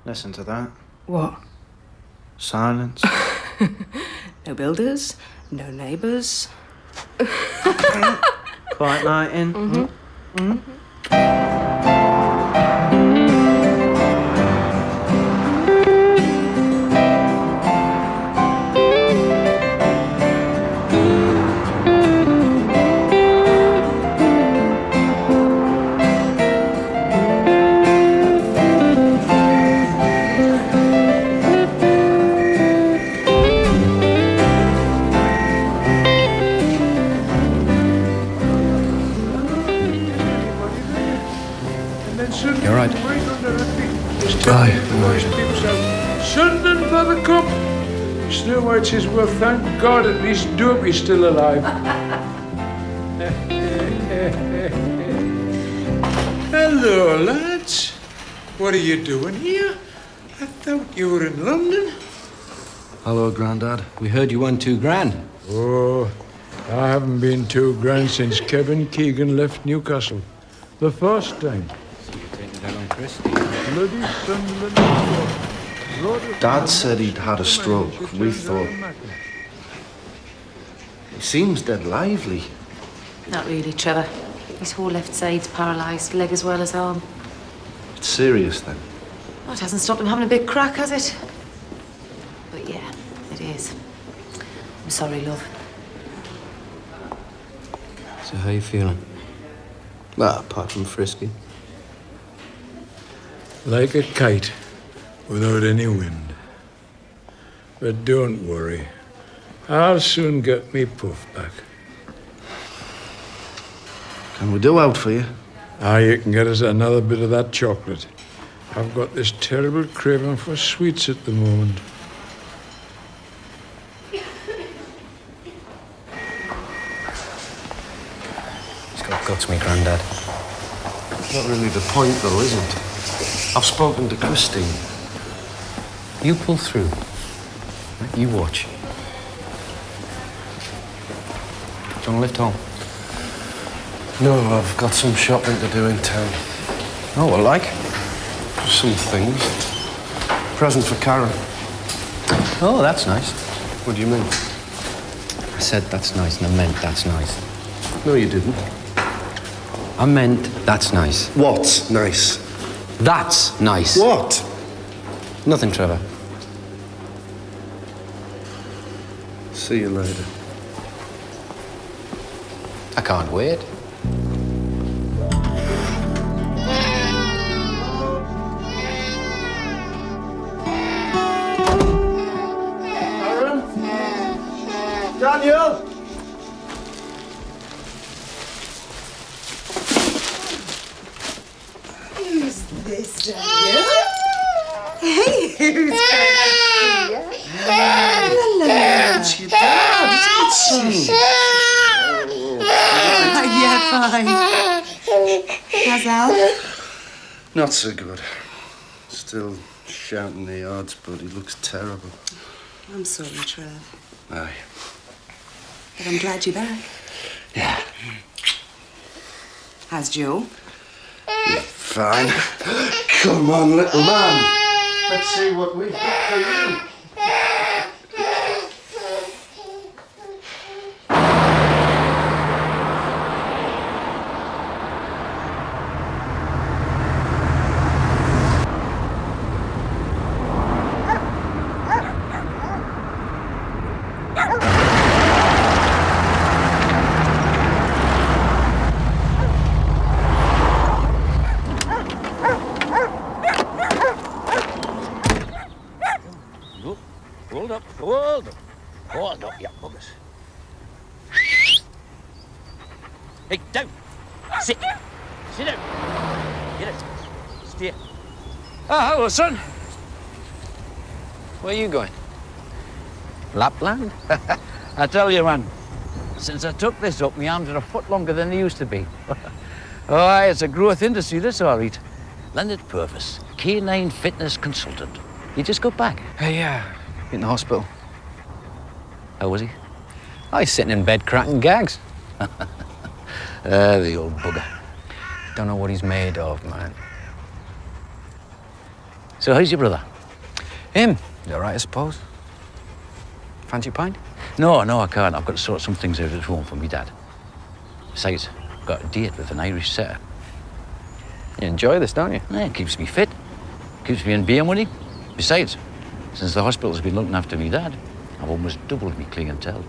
Listen to that. What? Silence. No builders, no neighbours. Quiet night in. You're right. Aye. Sunderland for the cup. Snow White says, well, thank God at least Dopey's still alive. Hello, lads. What are you doing here? I thought you were in London. Hello, Grandad. We heard you won $2,000. Oh, I haven't been $2,000 since Kevin Keegan left Newcastle. The first time. So you taking it out on Christie? Bloody Sunderland. Dad said he'd had a stroke. We thought. He seems dead lively. Not really, Trevor. His whole left side's paralysed, leg as well as arm. It's serious then. Well, it hasn't stopped him having a big crack, has it? But yeah, it is. I'm sorry, love. So how you feeling? Well, apart from frisky. Like a kite, without any wind. But don't worry. I'll soon get me puff back. Can we do out for you? You can get us another bit of that chocolate. I've got this terrible craving for sweets at the moment. He's got guts, me Grandad. Not really the point, though, is it? I've spoken to Christine. You pull through. Right? You watch. Do you want to lift home? No, I've got some shopping to do in town. Oh, well, like? Some things. Present for Karen. Oh, that's nice. What do you mean? I said that's nice, and I meant that's nice. No, you didn't. I meant that's nice. What's nice? That's nice. What? Nothing, Trevor. See you later. I can't wait. Aaron? Daniel? Who's this, Daniel? Hey, who's It's your dad, isn't it, son? Yeah, fine. How's Al? Not so good. Still shouting the odds, but he looks terrible. I'm sorry, Trev. Aye. But I'm glad you're back. Yeah. How's Joe? Fine. Come on, little man. Let's see what we've got for you. Hold up, you buggers. Hey, down. Sit. Sit down. Get it. Stay. Hello, son. Where are you going? Lapland? I tell you, man, since I took this up, my arms are a foot longer than they used to be. Oh, aye, it's a growth industry, this, all right. Leonard Purvis, canine fitness consultant. You just got back? Yeah, in the hospital. How was he? Oh, he's sitting in bed cracking gags. The old bugger. Don't know what he's made of, man. So how's your brother? Him? You all right, I suppose? Fancy a pint? No, I can't. I've got to sort some things out at home for me dad. Besides, I've got a date with an Irish setter. You enjoy this, don't you? Yeah, it keeps me fit. Keeps me in beer money. Besides, since the hospital's been looking after me dad, I've almost doubled me clientele.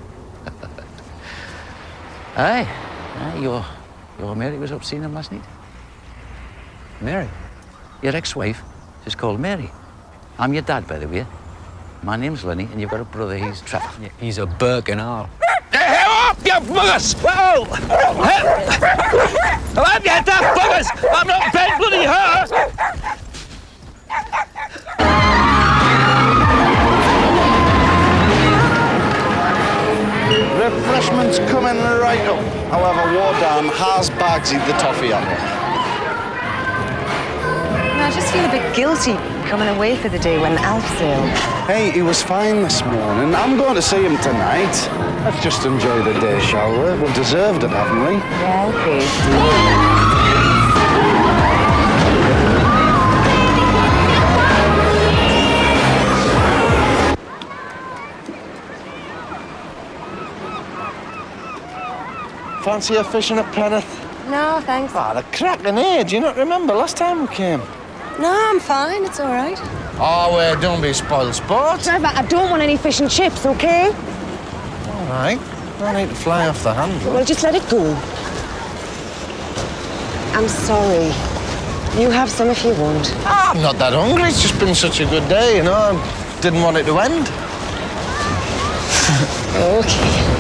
Aye, your Mary was up seeing him last night. Mary? Your ex-wife is called Mary. I'm your dad, by the way. My name's Lenny, and you've got a brother, he's Trevor. Yeah, he's a Burke and all. Up, you buggers! Whoa! I'm your daft buggers! I'm not bent bloody her! Refreshments coming right up. However, Wardam has Bagsy the toffee apple. I just feel a bit guilty coming away for the day when Alf's ill. Hey, he was fine this morning. I'm going to see him tonight. Let's just enjoy the day, shall we? We've deserved it, haven't we? Yeah, okay. Fancy a fishing at Plymouth? No, thanks. Ah, the cracking here. Do you not remember last time we came? No, I'm fine. It's all right. Oh, well, don't be spoiled sport. Trevor, I don't want any fish and chips, okay? All right. No need to fly off the handle. Well, just let it go. I'm sorry. You have some if you want. Ah, I'm not that hungry. It's just been such a good day, you know. I didn't want it to end. Okay.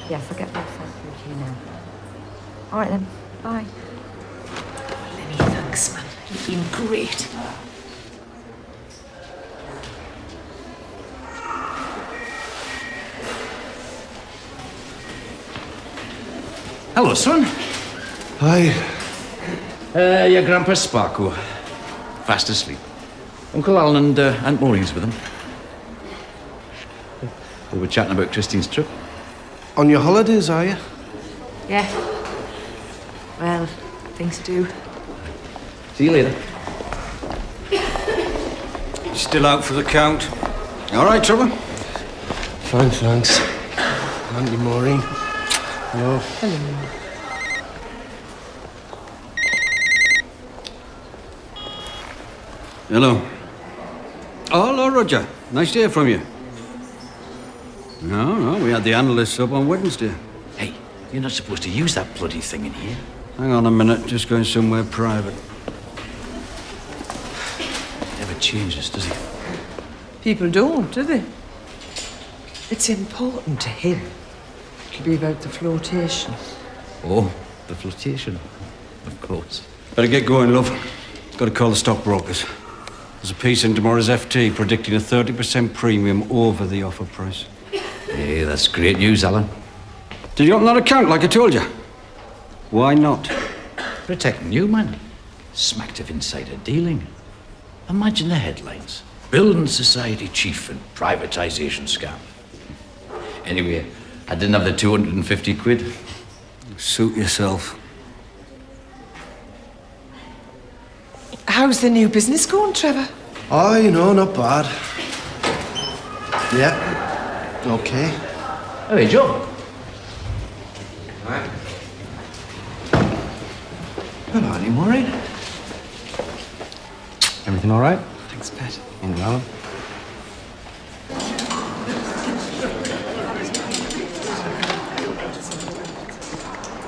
Yes, I'll get that sent through to you now. All right, then. Bye. Lenny, thanks, man. You've been great. Hello, son. Hi. Your Grandpa Sparko. Fast asleep. Uncle Alan and Aunt Maureen's with him. We were chatting about Christine's trip. On your holidays, are you? Yeah. Well, things to do. See you later. Still out for the count? All right, Trevor? Fine, thanks. Auntie Maureen. Hello. Hello. Oh, hello, Roger. Nice to hear from you. No, we had the analysts up on Wednesday. Hey, you're not supposed to use that bloody thing in here. Hang on a minute, just going somewhere private. Never changes, does he? People don't, do they? It's important to him. It'll be about the flotation. Oh, the flotation, of course. Better get going, love. Got to call the stockbrokers. There's a piece in tomorrow's FT predicting a 30% premium over the offer price. Hey, that's great news, Alan. Did you open that account like I told you? Why not? Protecting you, man. Smacked of insider dealing. Imagine the headlines. Building society chief and privatisation scam. Anyway, I didn't have the 250 quid. Suit yourself. How's the new business going, Trevor? Oh, you know, not bad. Yeah. Okay. Oh, hey, Joe. Hello, Auntie Maureen. Everything all right? Thanks, Pat. In Alan?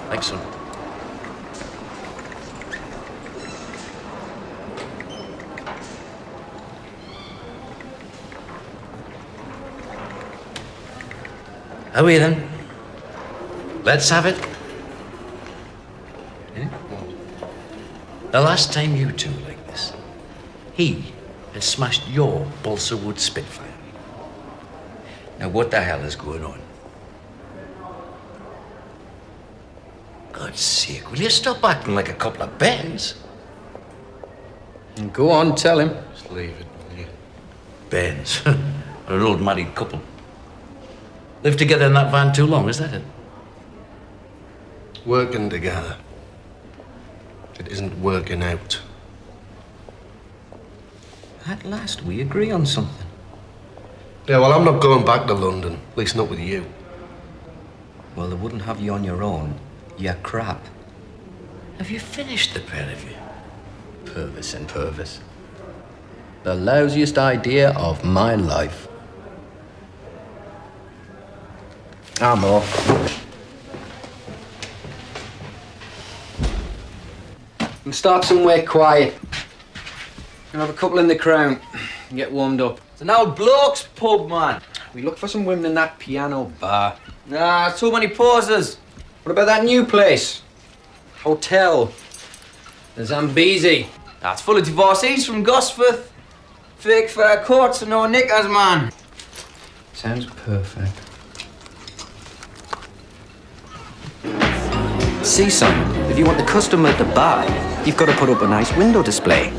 Thanks, son. Are we then? Let's have it. Eh? The last time you two were like this, he had smashed your balsa wood Spitfire. Now what the hell is going on? God's sake, will you stop acting like a couple of bairns? Go on, tell him. Just leave it, will you? Bairns. Or an old married couple. Lived together in that van too long, is that it? Working together. It isn't working out. At last, we agree on something. Yeah, well, I'm not going back to London. At least not with you. Well, they wouldn't have you on your own. You're crap. Have you finished the pair of you? Purvis and Purvis. The lousiest idea of my life. I'm off. And start somewhere quiet. We'll have a couple in the Crown and get warmed up. It's an old bloke's pub, man. We look for some women in that piano bar. Nah, too many pauses. What about that new place? Hotel. The Zambezi. That's full of divorcees from Gosforth. Fake fair courts and no knickers, man. Sounds perfect. See, Simon, if you want the customer to buy, you've got to put up a nice window display.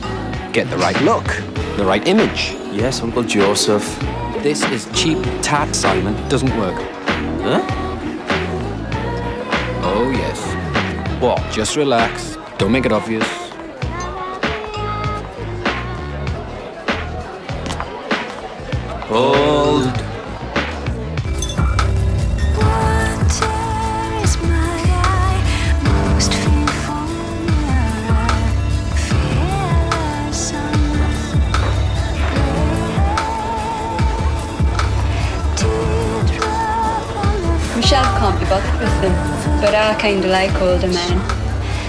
Get the right look, the right image. Yes, Uncle Joseph. This is cheap tat, Simon. Doesn't work. Huh? Oh, yes. What? Just relax. Don't make it obvious. Hold. Michelle can't be bothered with them, but I kind of like older men.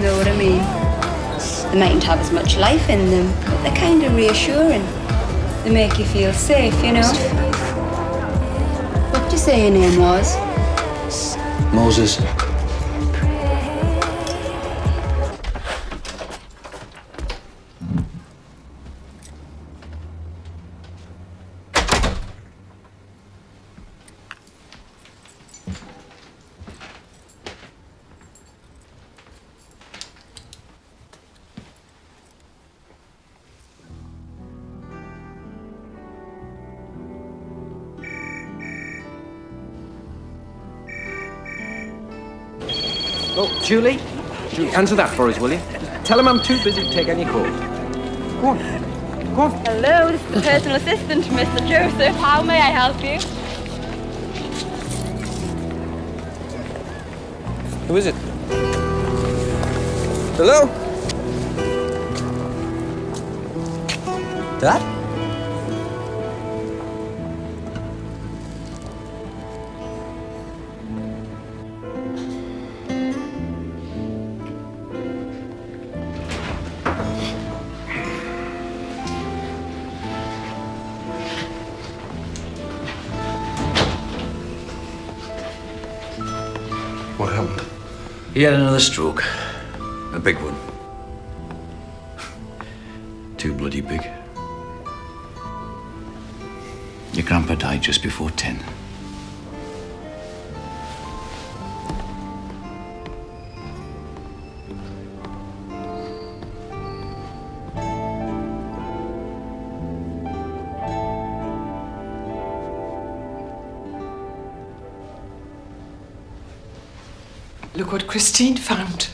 Know what I mean? They mightn't have as much life in them, but they're kind of reassuring. They make you feel safe, you know? What did you say your name was? Moses. Oh, Julie, answer that for us, will you? Tell him I'm too busy to take any calls. Go on. Go on. Hello, this is the personal assistant to Mr. Joseph. How may I help you? Who is it? Hello? Dad? What happened? He had another stroke. A big one. Too bloody big. Your grandpa died just before 10. Look what Christine found.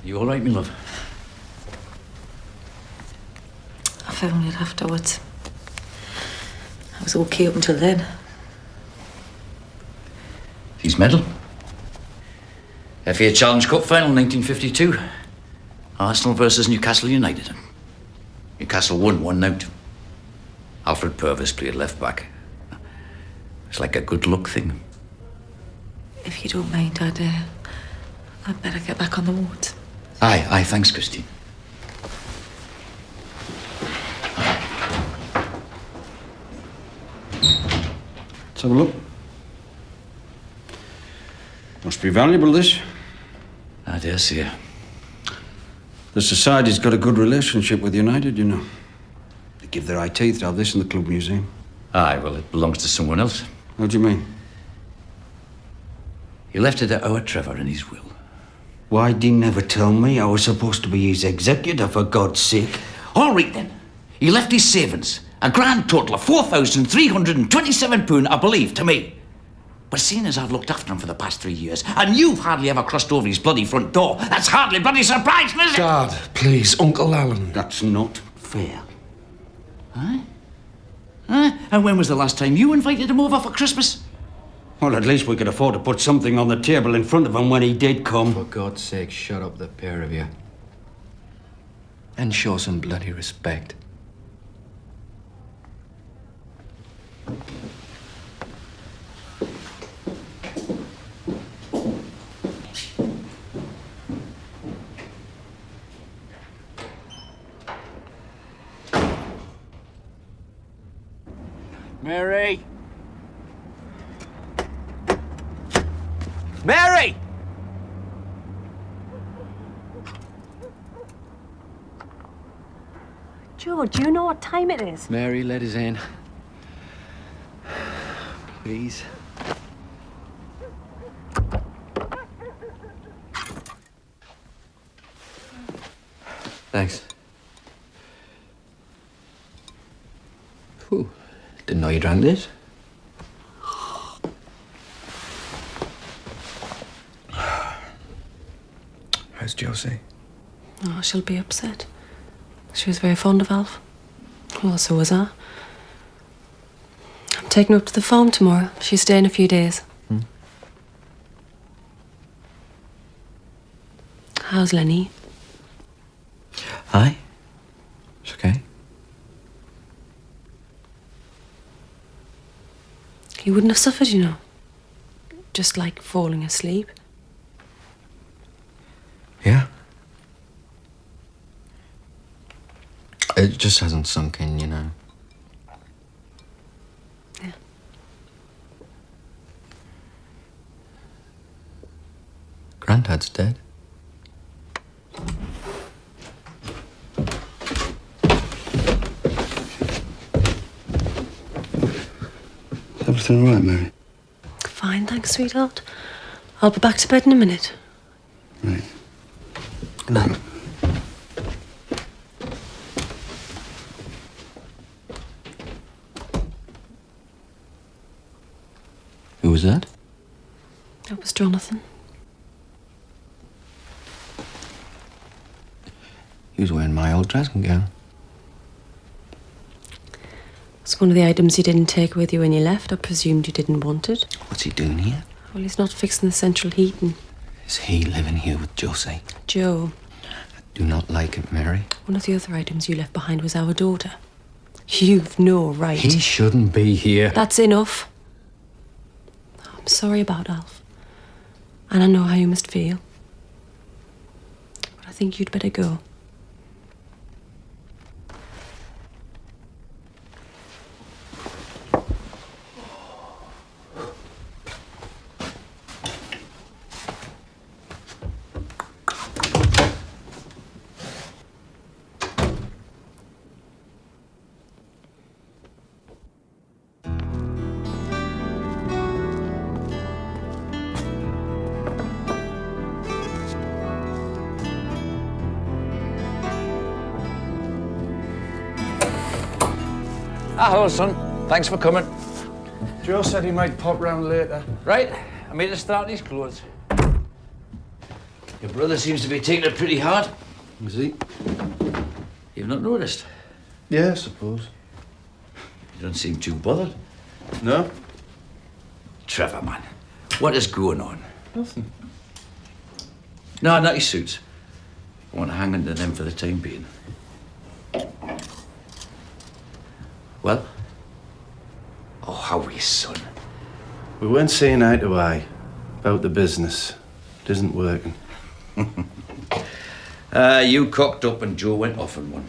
You all right, me love? I found it afterwards. I was okay up until then. His medal. FA Challenge Cup final 1952. Arsenal versus Newcastle United. Newcastle won 1-0. Alfred Purvis played left back. It's like a good luck thing. If you don't mind, I'd better get back on the wards. Aye, thanks, Christine. Let's have a look. Must be valuable, this. I dare say. The Society's got a good relationship with United, you know. They give their eye teeth to have this in the club museum. Aye, well, it belongs to someone else. How do you mean? He left it to our Trevor in his will. Why did he never tell me I was supposed to be his executor, for God's sake? All right, then. He left his savings. A grand total of £4,327, I believe, to me. But seeing as I've looked after him for the past 3 years, and you've hardly ever crossed over his bloody front door, that's hardly bloody surprising, is it? Dad, please, Uncle Alan. That's not fair. Huh? Huh? And when was the last time you invited him over for Christmas? Well, at least we could afford to put something on the table in front of him when he did come. For God's sake, shut up, the pair of you. And show some bloody respect. Mary! Mary! Joe, do you know what time it is? Mary, let us in. Please. Thanks. Whew. Didn't know you drank this. How's Josie? Oh, she'll be upset. She was very fond of Alf. Well, so was I. I'm taking her up to the farm tomorrow. She's staying a few days. How's Lenny? Hi. It's okay. He wouldn't have suffered, you know. Just like falling asleep. Yeah. It just hasn't sunk in, you know. Yeah. Granddad's dead. Is everything all right, Mary? Fine, thanks, sweetheart. I'll be back to bed in a minute. Right. Good night. Who was that? That was Jonathan. He was wearing my old dressing gown. It's one of the items you didn't take with you when you left. I presumed you didn't want it. What's he doing here? Well, he's not fixing the central heating. Is he living here with Josie? Joe, I do not like it, Mary. one of the other items you left behind was our daughter. You've no right. He shouldn't be here. That's enough. I'm sorry about Alf. And I know how you must feel. But I think you'd better go. Hello, son. Thanks for coming. Joe said he might pop round later. Right, I made a start on his clothes. Your brother seems to be taking it pretty hard. Is he? You've not noticed? Yeah, I suppose. You don't seem too bothered. No? Trevor, man, what is going on? Nothing. No, not your suits. I want to hang into them for the time being. Well? Oh, how are you, son? We weren't seeing eye to eye about the business. It isn't working. You cocked up and Joe went off on one.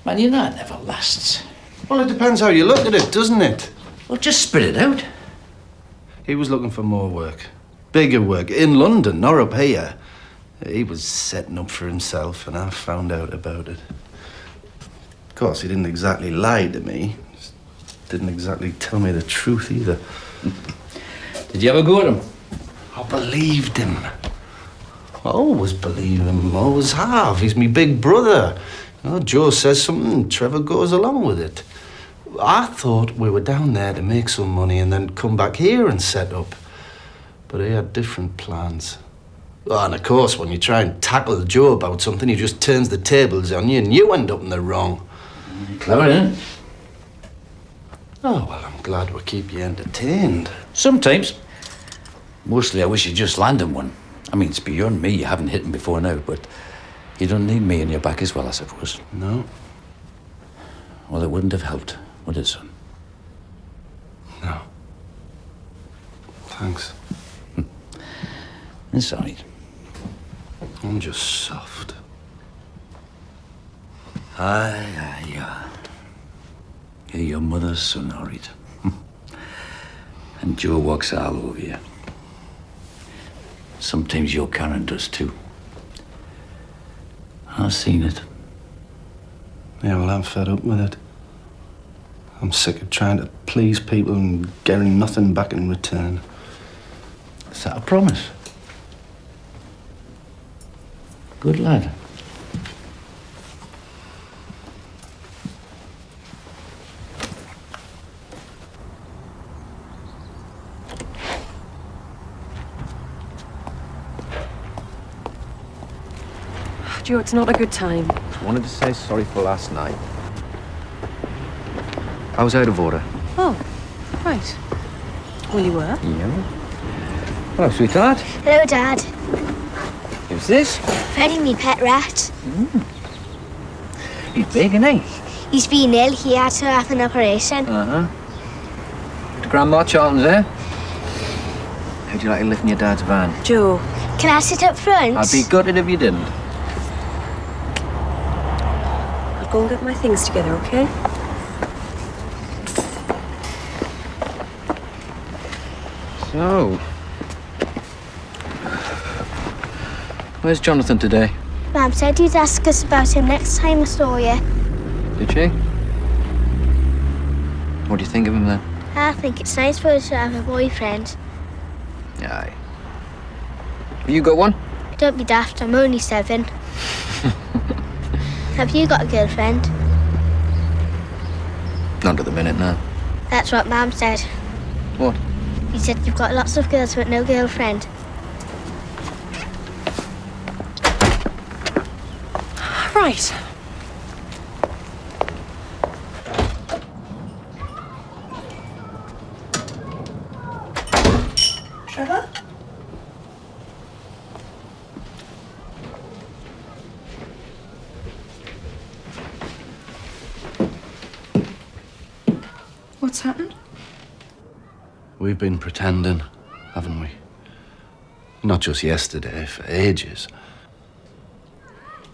Man, you know it never lasts. Well, it depends how you look at it, doesn't it? Well, just spit it out. He was looking for more work. Bigger work. In London, not up here. He was setting up for himself, and I found out about it. Of course, he didn't exactly lie to me. Just didn't exactly tell me the truth either. Did you ever go at him? I believed him. I always believe him, always have. He's my big brother. You know, Joe says something, Trevor goes along with it. I thought we were down there to make some money and then come back here and set up. But he had different plans. Oh, and of course, when you try and tackle Joe about something, he just turns the tables on you and you end up in the wrong. Clever, isn't it? Oh, well, I'm glad we keep you entertained. Sometimes. Mostly I wish you'd just land him one. I mean, it's beyond me. You haven't hit him before now, but you don't need me in your back as well, I suppose. No. Well, it wouldn't have helped, would it, son? No. Thanks. It's all right. I'm just soft. Aye. You're your mother's son, all right. And Joe walks all over you. Sometimes your Karen does too. I've seen it. Yeah, well, I'm fed up with it. I'm sick of trying to please people and getting nothing back in return. Is that a promise? Good lad. Joe, it's not a good time. Wanted to say sorry for last night. I was out of order. Oh, right. Well, you were? Yeah. Hello, sweetheart. Hello, Dad. Who's this? Freddie, me pet rat. He's big, isn't he? He's been ill. He had to have an operation. Uh-huh. Grandma Charlton's there. How'd you like to live in your dad's van? Joe. Can I sit up front? I'd be gutted if you didn't. I'll go and get my things together, okay? So, where's Jonathan today? Mum said you'd ask us about him next time I saw you. Did she? What do you think of him then? I think it's nice for us to have a boyfriend. Aye. Have you got one? Don't be daft, I'm only 7. Have you got a girlfriend? Not at the minute, no. That's what Mum said. What? He said you've got lots of girls but no girlfriend. Right. Trevor? What's happened? We've been pretending, haven't we? Not just yesterday, for ages.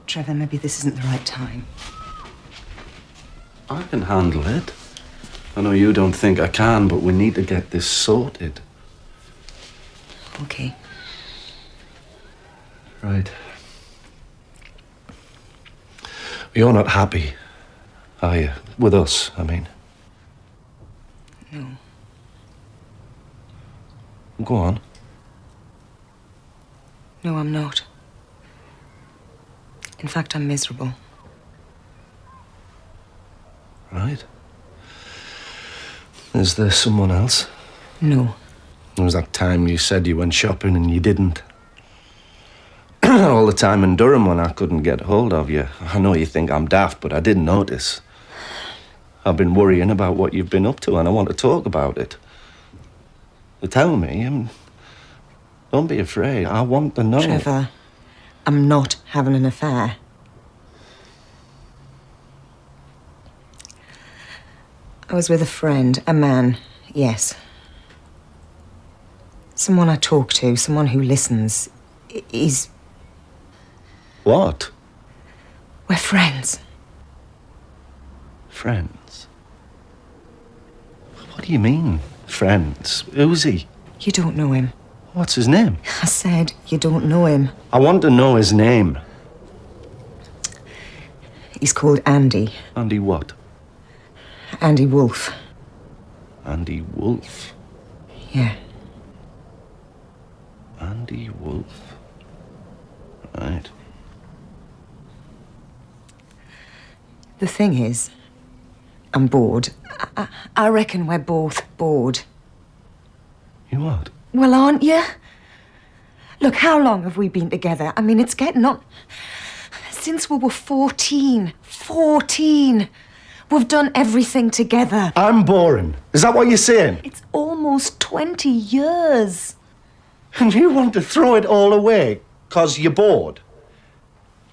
Trevor, maybe this isn't the right time. I can handle it. I know you don't think I can, but we need to get this sorted. Okay. Right. You're not happy, are you? With us, I mean. No. Go on. No, I'm not. In fact, I'm miserable. Right. Is there someone else? No. There was that time you said you went shopping and you didn't. All the time in Durham when I couldn't get hold of you. I know you think I'm daft, but I didn't notice. I've been worrying about what you've been up to and I want to talk about it. Tell me, and don't be afraid. I want to know. Trevor, I'm not having an affair. I was with a friend, a man, yes. Someone I talk to, someone who listens. He's... What? We're friends. Friends? What do you mean, friends? Who's he? You don't know him. What's his name? I said you don't know him. I want to know his name. He's called Andy. Andy what? Andy Wolf. Andy Wolf? Yeah. Andy Wolf. Right. The thing is, I'm bored. I reckon we're both bored. You what? Well, aren't you? Look, how long have we been together? I mean, it's getting on... Since we were 14. 14! We've done everything together. I'm boring. Is that what you're saying? It's almost 20 years. And you want to throw it all away 'cause you're bored?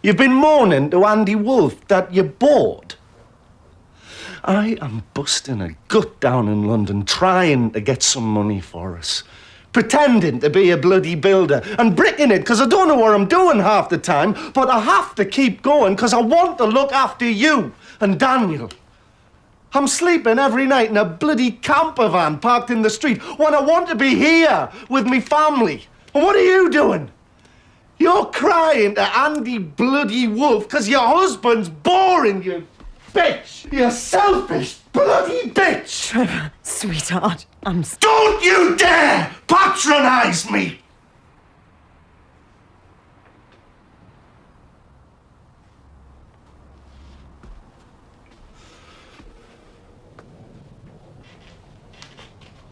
You've been moaning to Andy Wolf that you're bored. I am busting a gut down in London trying to get some money for us. Pretending to be a bloody builder and bricking it 'cause I don't know what I'm doing half the time, but I have to keep going 'cause I want to look after you and Daniel. I'm sleeping every night in a bloody camper van parked in the street when I want to be here with me family. And what are you doing? You're crying to Andy bloody Wolf 'cause your husband's boring, you bitch! You selfish bloody bitch! Trevor, sweetheart, Don't you dare patronise me!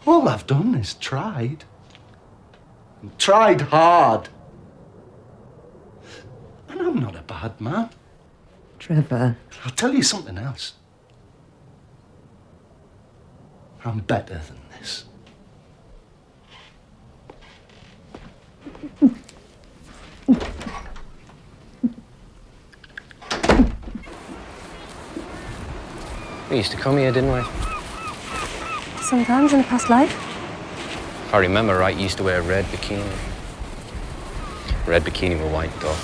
All I've done is tried. Tried hard. And I'm not a bad man. Trevor. I'll tell you something else. I'm better than this. We used to come here, didn't we? Sometimes in a past life. If I remember right, you used to wear a red bikini. Red bikini with white top.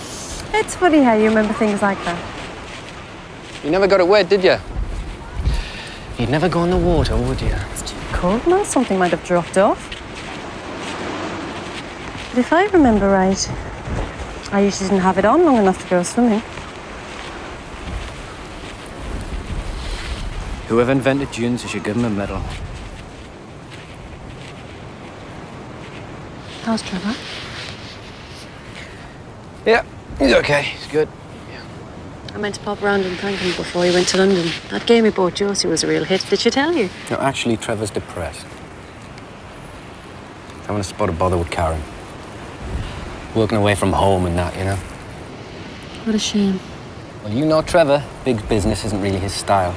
It's funny how you remember things like that. You never got it wet, did you? You'd never go in the water, would you? It's too cold now. Something might have dropped off. But if I remember right, I usually didn't have it on long enough to go swimming. Whoever invented dunes, you should give him a medal. How's Trevor? Yeah, he's okay. He's good. I meant to pop round and thank him before he went to London. That game he bought Josie was a real hit. Did she tell you? No, actually, Trevor's depressed. Having a spot of bother with Karen. Working away from home and that, you know. What a shame. Well, you know Trevor. Big business isn't really his style.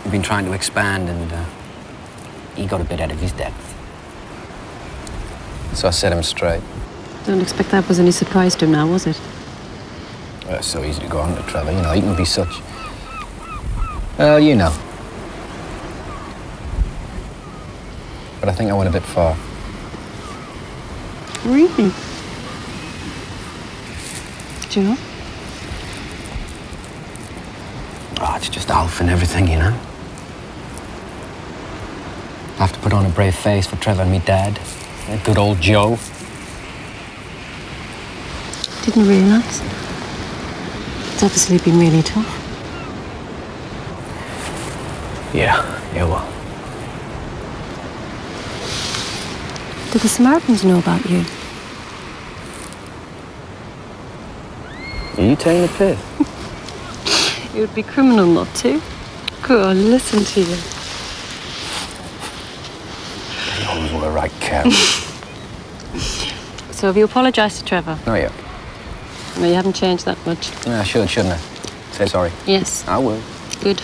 We've been trying to expand and he got a bit out of his depth. So I set him straight. Don't expect that was any surprise to him now, was it? Well, it's so easy to go on to Trevor, you know. He can be such... Well, you know. But I think I went a bit far. Really? Do you know? Oh, it's just Alf and everything, you know. I have to put on a brave face for Trevor and me dad. Good old Joe. Didn't realise. It's obviously been really tough. Yeah, well. Do the Samaritans know about you? Are you taking a piss? It would be criminal not to. Go on, listen to you. You always were a right cow. So have you apologised to Trevor? Not yet. No, you haven't changed that much. Yeah, I should, shouldn't I? Say sorry. Yes. I will. Good.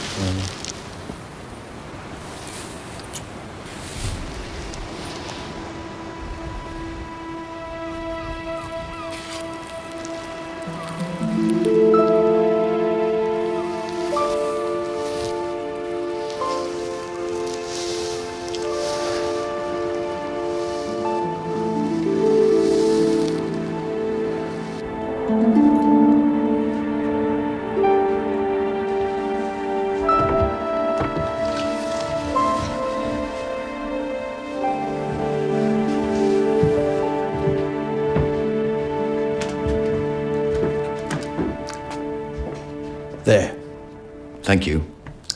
There. Thank you.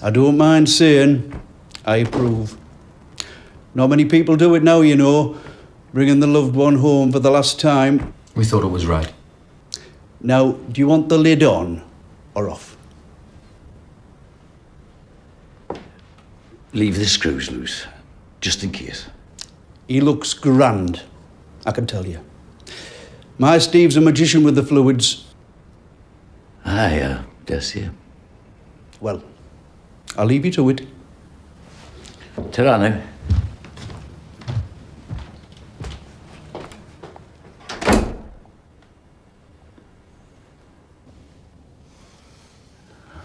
I don't mind saying I approve. Not many people do it now, you know, bringing the loved one home for the last time. We thought it was right. Now, do you want the lid on or off? Leave the screws loose, just in case. He looks grand, I can tell you. My Steve's a magician with the fluids. Aye, yes, yeah. Well, I'll leave you to it. Ta-ra now.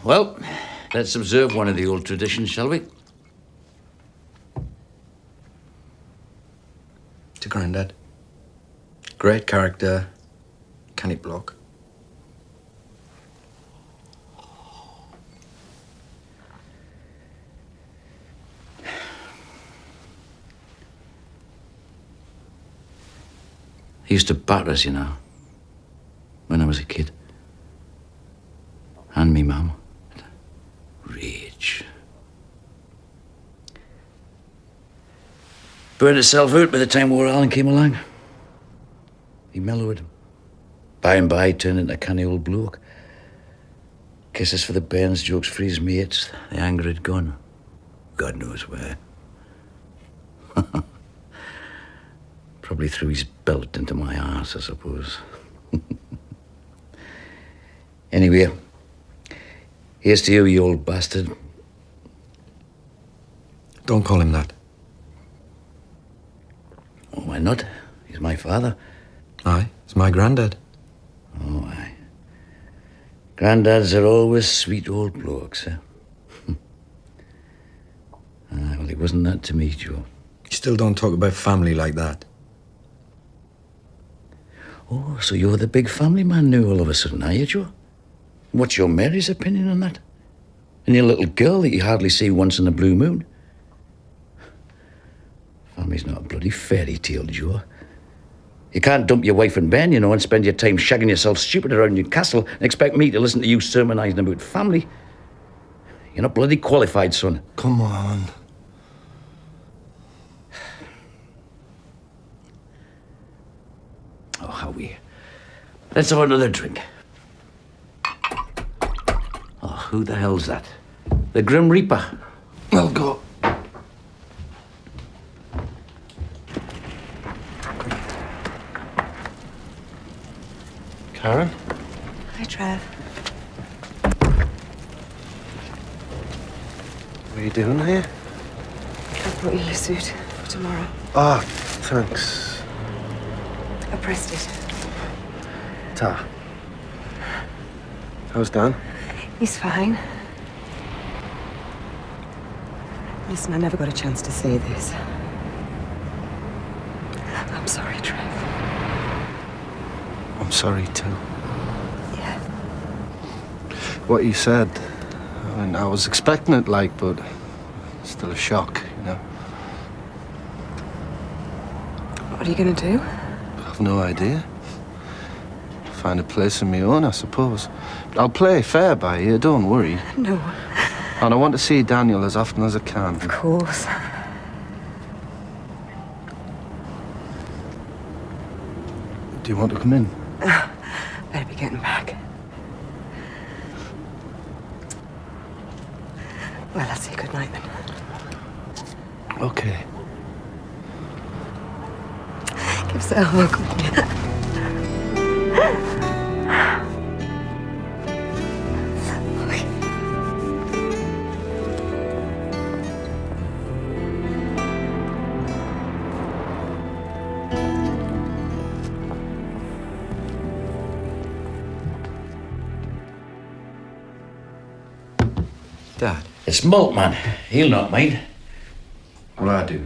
Well, let's observe one of the old traditions, shall we? To Grandad. Great character. Can it block? He used to batter us, you know, when I was a kid. And me mum. Rage. Burned itself out by the time War Allen came along. He mellowed. By and by, turned into a canny old bloke. Kisses for the bairns, jokes for his mates. The anger had gone. God knows where. Probably threw his belt into my arse, I suppose. Anyway, here's to you old bastard. Don't call him that. Oh, why not? He's my father. Aye, he's my granddad. Oh, aye. Granddads are always sweet old blokes, eh? Well, he wasn't that to me, Joe. You still don't talk about family like that. Oh, so you're the big family man now all of a sudden, are you, Joe? What's your Mary's opinion on that? And your little girl that you hardly see once in a blue moon? Family's not a bloody fairy tale, Joe. You can't dump your wife and Ben, you know, and spend your time shagging yourself stupid around your castle and expect me to listen to you sermonising about family. You're not bloody qualified, son. Come on. Oh, Howie. Let's have another drink. Oh, who the hell's that? The Grim Reaper. I'll go. Karen? Hi, Trev. What are you doing here? I brought you your suit for tomorrow. Ah, thanks. I pressed it. Ta. How's Dan? He's fine. Listen, I never got a chance to say this. I'm sorry, Trev. I'm sorry too. Yeah. What you said, I mean, I was expecting it like, but still a shock, you know. What are you gonna do? I've no idea. Find a place of my own, I suppose. I'll play fair by you, don't worry. No. And I want to see Daniel as often as I can. Of course. Do you want to come in? Better be getting back. Well, I'll say good night then. Okay. Give us a hug. Dad. It's Malt, man. He'll not mind. Well, I do.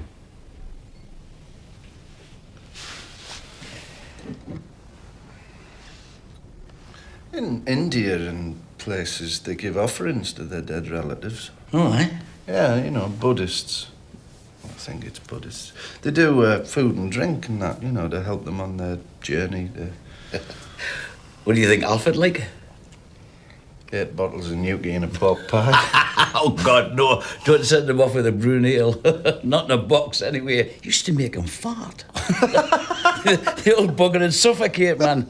In India and places, they give offerings to their dead relatives. Oh, eh? Yeah, you know, Buddhists. I think it's Buddhists. They do food and drink and that, you know, to help them on their journey. What do you think Alfred like? 8 bottles of Nuki and a pork pie. Oh, God, no. Don't send him off with a Brunel. Not in a box, anyway. Used to make him fart. The old bugger would suffocate, man.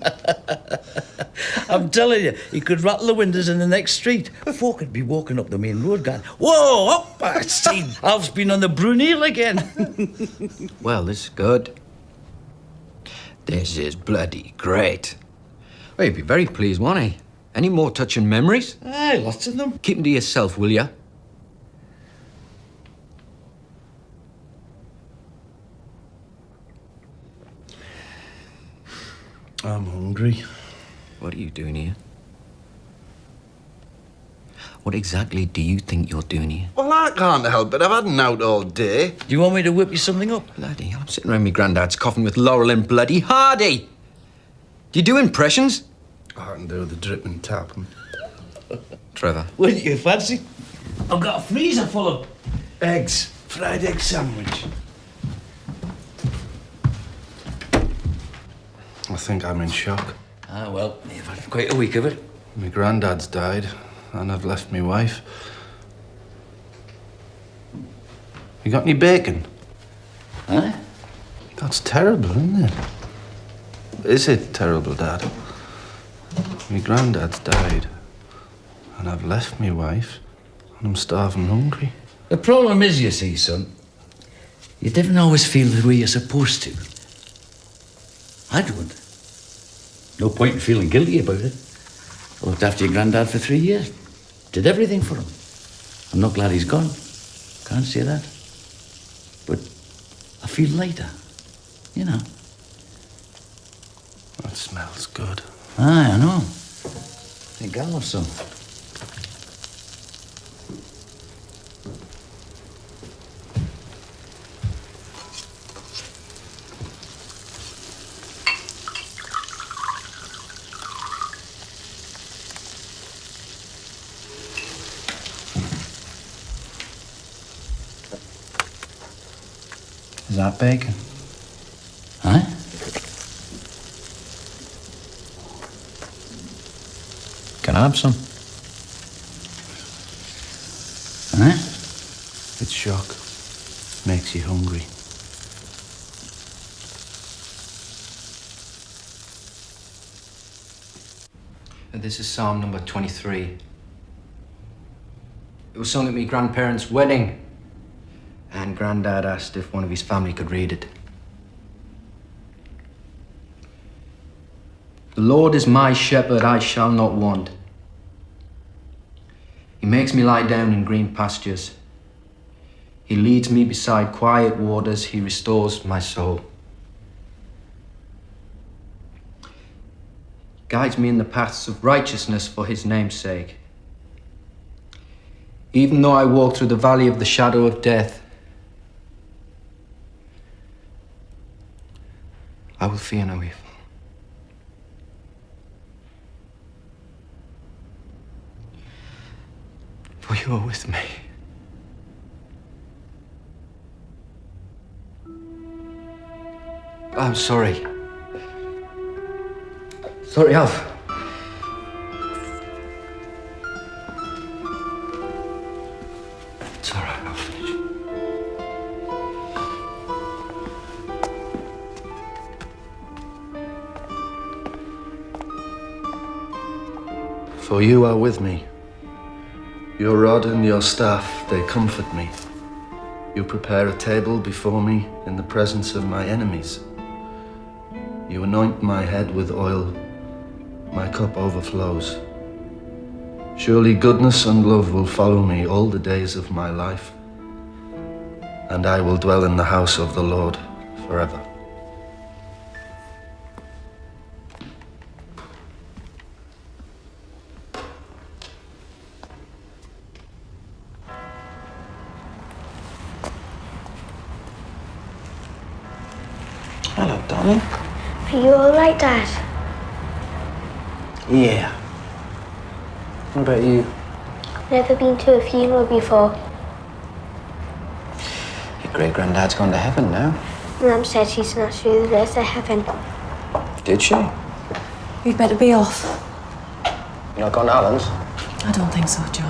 I'm telling you, he could rattle the windows in the next street. Folk would be walking up the main road going, whoa, up, I see, Alf's been on the Brunel again. Well, this is good. This is bloody great. Well, you'd be very pleased, won't he? Any more touching memories? Aye, lots of them. Keep them to yourself, will you? I'm hungry. What are you doing here? What exactly do you think you're doing here? Well, I can't help it. I've had an out all day. Do you want me to whip you something up? Bloody hell, I'm sitting around my granddad's coffin with Laurel and bloody Hardy. Do you do impressions? I can do the drip and tap. Trevor. Wouldn't you fancy? I've got a freezer full of Eggs. Fried egg sandwich. I think I'm in shock. Ah, well, you've had quite a week of it. My granddad's died, and I've left my wife. You got any bacon? Huh? That's terrible, isn't it? Is it terrible, Dad? My granddad's died, and I've left my wife, and I'm starving hungry. The problem is, you see, son, you didn't always feel the way you're supposed to. I don't. No point in feeling guilty about it. I looked after your granddad for 3 years. Did everything for him. I'm not glad he's gone. Can't say that. But I feel lighter, you know. That smells good. Aye, I know. I think I'll have some. Is that bacon? Huh? Can I have some? Huh? It's shock. Makes you hungry. This is Psalm number 23. It was sung at my grandparents' wedding, and Granddad asked if one of his family could read it. The Lord is my shepherd, I shall not want. He makes me lie down in green pastures. He leads me beside quiet waters. He restores my soul. Guides me in the paths of righteousness for his name's sake. Even though I walk through the valley of the shadow of death, I will fear no evil. For you are with me. I'm sorry. Sorry, Alf. It's all right, I'll finish. For you are with me. Your rod and your staff, they comfort me. You prepare a table before me in the presence of my enemies. You anoint my head with oil. My cup overflows. Surely goodness and love will follow me all the days of my life, and I will dwell in the house of the Lord forever. Hello, darling. Are you all right, Dad? Yeah. What about you? Never been to a funeral before. Your great-granddad's gone to heaven now. Mum said she's not sure that there's a heaven. Did she? We'd better be off. You're not going to Alan's? I don't think so, Joe.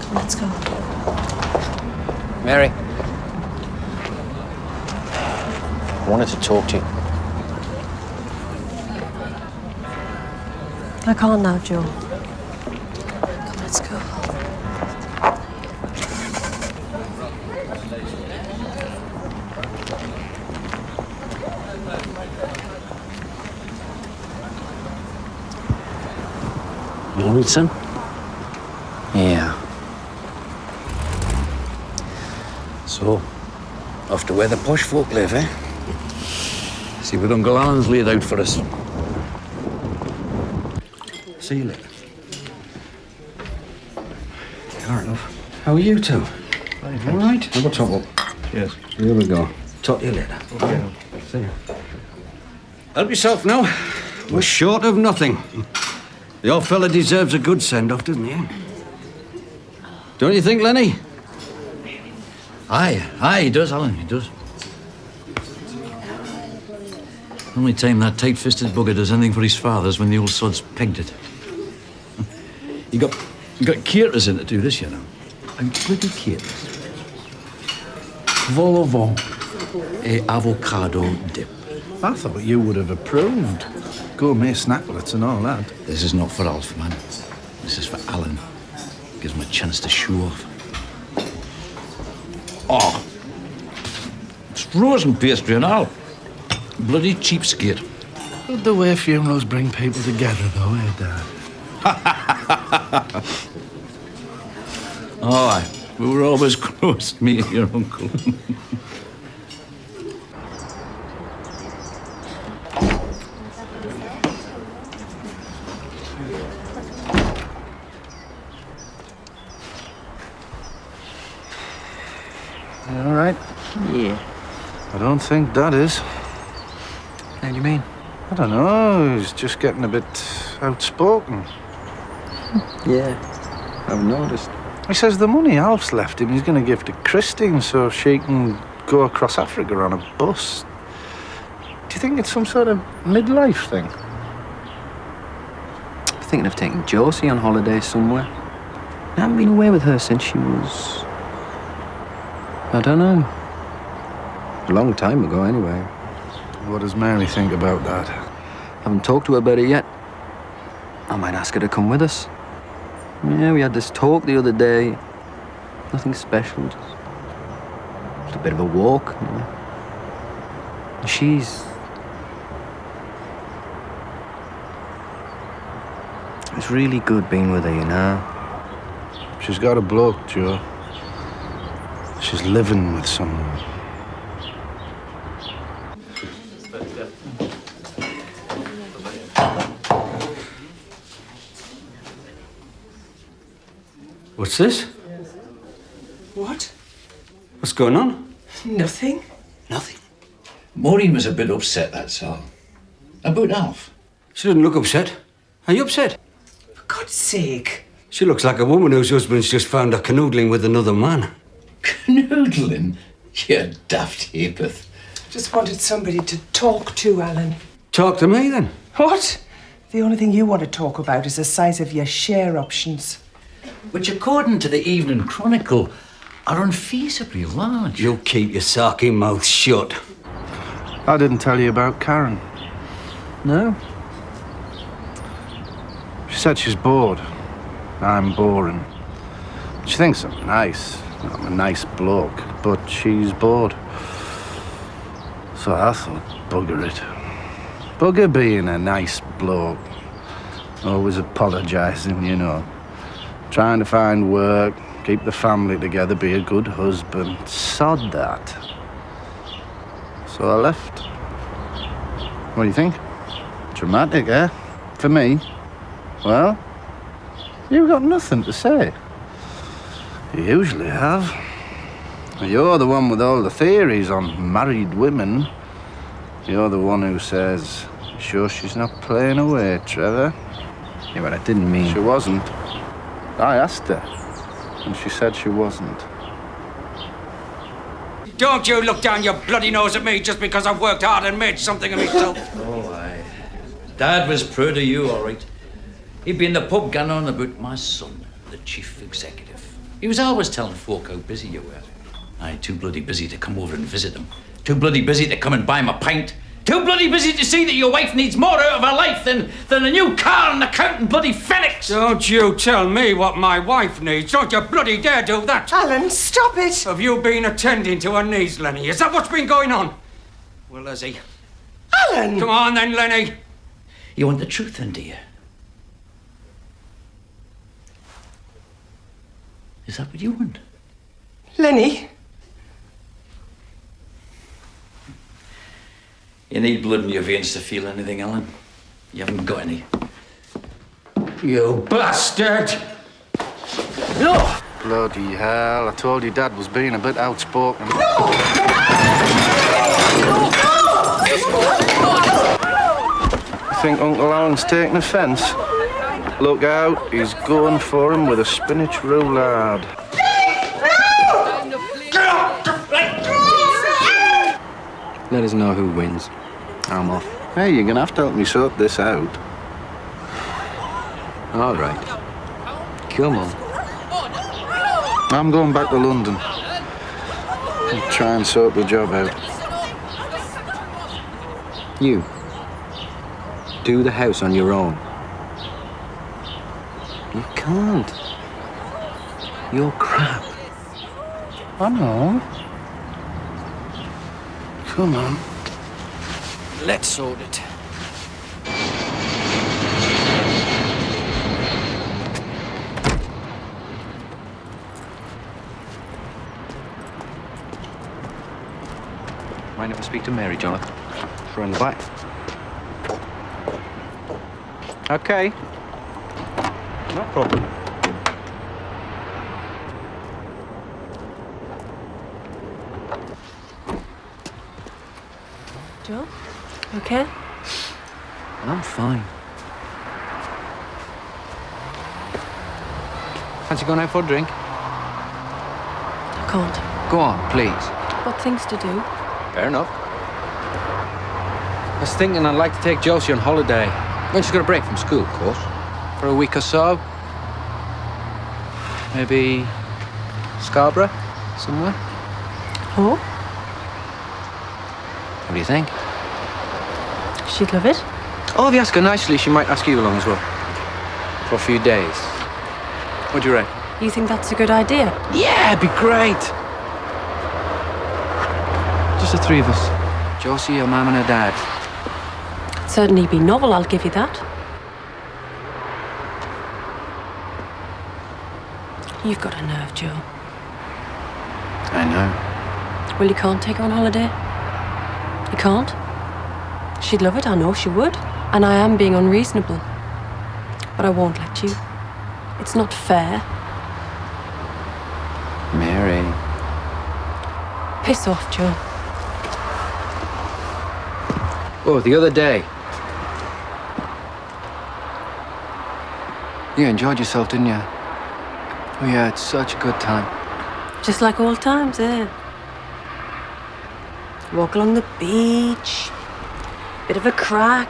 Come, let's go. Mary. I wanted to talk to you. I can't now, Joe. Come, let's go. You all right, son? Yeah. So, off to where the posh folk live, eh? See what Uncle Alan's laid out for us. See you later. All right, love. How are you two? All right? Have a top up. Cheers. Here we go. Talk to you later. Okay. See you. Help yourself now. We're short of nothing. The old fella deserves a good send-off, doesn't he? Don't you think, Lenny? Aye, he does, Alan, he does. Only time that tight-fisted bugger does anything for his father's when the old sod's pegged it. He got caterers in to do this, you know. And bloody caterers. Vol au vent et avocado dip. I thought you would have approved. Gourmet snacklets and all that. This is not for Alf, man. This is for Alan. Gives him a chance to show off. Oh, it's frozen pastry and all. Bloody cheapskate. Good the way funerals bring people together, though, eh, Dad? Oh, aye. We were always close, me and your uncle. You all right? Yeah. I don't think Dad is. How do you mean? I don't know. He's just getting a bit outspoken. Yeah, I've noticed. He says the money Alf's left him he's going to give to Christine so she can go across Africa on a bus. Do you think it's some sort of midlife thing? I'm thinking of taking Josie on holiday somewhere. I haven't been away with her since she was... I don't know. A long time ago, anyway. What does Mary think about that? Haven't talked to her about it yet. I might ask her to come with us. Yeah, we had this talk the other day. Nothing special, just a bit of a walk, you know. She's... It's really good being with her, you know. She's got a bloke, Joe. She's living with someone. What's this? What? What's going on? Nothing. Nothing. Maureen was a bit upset, that's all. About Alf. She doesn't look upset. Are you upset? For God's sake. She looks like a woman whose husband's just found her canoodling with another man. Canoodling? You daft heapeth. Just wanted somebody to talk to, Alan. Talk to me, then. What? The only thing you want to talk about is the size of your share options. Which, according to the Evening Chronicle, are unfeasibly large. You keep your sarky mouth shut. I didn't tell you about Karen. No? She said she's bored. I'm boring. She thinks I'm nice. I'm a nice bloke, but she's bored. So I thought, bugger it. Bugger being a nice bloke. Always apologising, you know. Trying to find work, keep the family together, be a good husband. Sod that. So I left. What do you think? Dramatic, eh? For me? Well, you've got nothing to say. You usually have. You're the one with all the theories on married women. You're the one who says, sure she's not playing away, Trevor? Yeah, but I didn't mean... She wasn't. I asked her, and she said she wasn't. Don't you look down your bloody nose at me just because I've worked hard and made something of myself. Oh, aye. Dad was proud of you, all right. He'd be in the pub going on about my son, the chief executive. He was always telling folk how busy you were. Aye, too bloody busy to come over and visit him. Too bloody busy to come and buy him a pint. Too bloody busy to see that your wife needs more out of her life than a new car and a counting bloody Phoenix. Don't you tell me what my wife needs. Don't you bloody dare do that. Alan, stop it. Have you been attending to her needs, Lenny? Is that what's been going on? Well, has he? Alan! Come on then, Lenny. You want the truth then, do you? Is that what you want? Lenny? You need blood in your veins to feel anything, Alan. You haven't got any. You bastard! No! Bloody hell, I told you Dad was being a bit outspoken. Think Uncle Alan's taking offence? Look out, he's going for him with a spinach roulade. Let us know who wins. I'm off. Hey, you're gonna have to help me sort this out. All right. Come on. I'm going back to London. I'll try and sort the job out. You. Do the house on your own. You can't. You're crap. I know. Come on. Let's sort it. Mind if I speak to Mary, Jonathan? Throw in the back. Okay. No problem. Joe? Okay? I'm fine. Fancy going out for a drink? I can't. Go on, please. Got things to do. Fair enough. I was thinking I'd like to take Josie on holiday. When she's got a break from school, of course. For a week or so. Maybe Scarborough, somewhere. Oh? What do you think? She'd love it. Oh, if you ask her nicely, she might ask you along as well. For a few days. What do you reckon? You think that's a good idea? Yeah, it'd be great. Just the three of us. Josie, her mum and her dad. It'd certainly be novel, I'll give you that. You've got a nerve, Joe. I know. Well, you can't take her on holiday. You can't. She'd love it, I know she would. And I am being unreasonable. But I won't let you. It's not fair. Mary. Piss off, Joe. Oh, the other day. You enjoyed yourself, didn't you? Oh, yeah, it's such a good time. Just like old times, eh? Walk along the beach. Bit of a crack.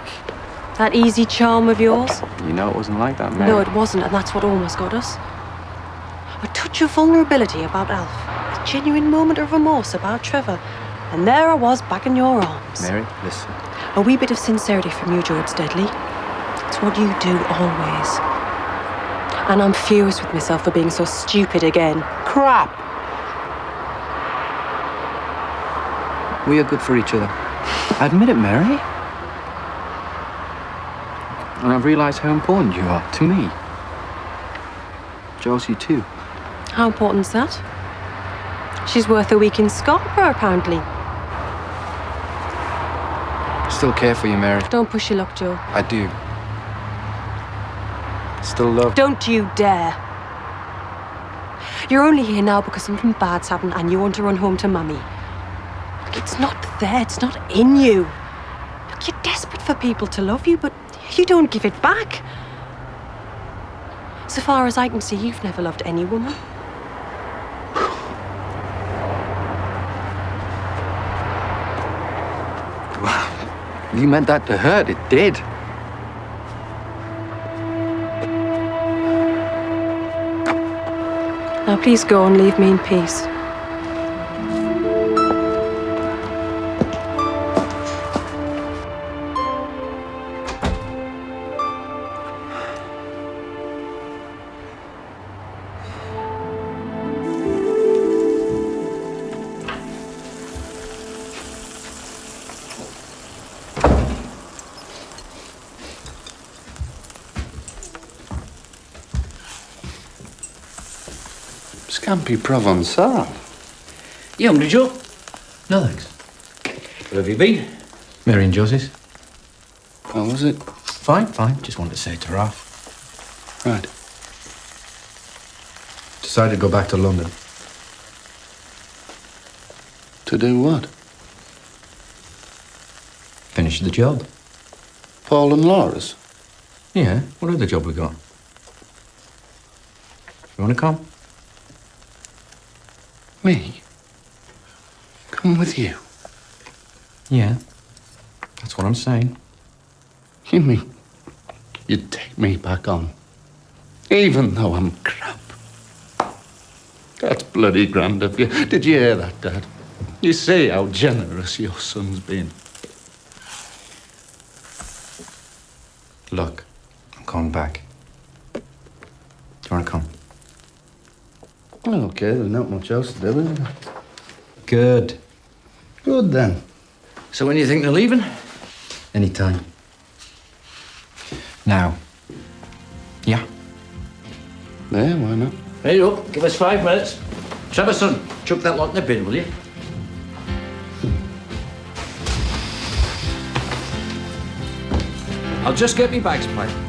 That easy charm of yours. You know it wasn't like that, Mary. No, it wasn't, and that's what almost got us. A touch of vulnerability about Alf. A genuine moment of remorse about Trevor. And there I was, back in your arms. Mary, listen. A wee bit of sincerity from you, George Steadley. It's what you do always. And I'm furious with myself for being so stupid again. Crap! We are good for each other. Admit it, Mary. And I've realised how important you are to me. Josie, too. How important's that? She's worth a week in Scarborough, apparently. I still care for you, Mary. Don't push your luck, Joe. I do. Still love. Don't you dare. You're only here now because something bad's happened and you want to run home to Mummy. Look, it's not there, it's not in you. Look, you're desperate for people to love you, but you don't give it back. So far as I can see, you've never loved any woman. You meant that to hurt. It did. Now please go and leave me in peace. Scampi Provençal. You hungry, Joe? No, thanks. Where have you been? Mary and Josie's. How was it? Fine. Just wanted to say to Ralph. Right. Decided to go back to London. To do what? Finish the job. Paul and Laura's? Yeah, what other job we got? You want to come? Me? Come with you? Yeah, that's what I'm saying. You mean you'd take me back on? Even though I'm crap? That's bloody grand of you. Did you hear that, Dad? You see how generous your son's been. Look, I'm coming back. Do you want to come? Well, okay, there's not much else to do, is there? Good. Good, then. So when do you think they're leaving? Anytime. Now. Yeah? Yeah, why not? There you go. Give us 5 minutes. Trevor, son, chuck that lot in the bin, will you? I'll just get me bags packed.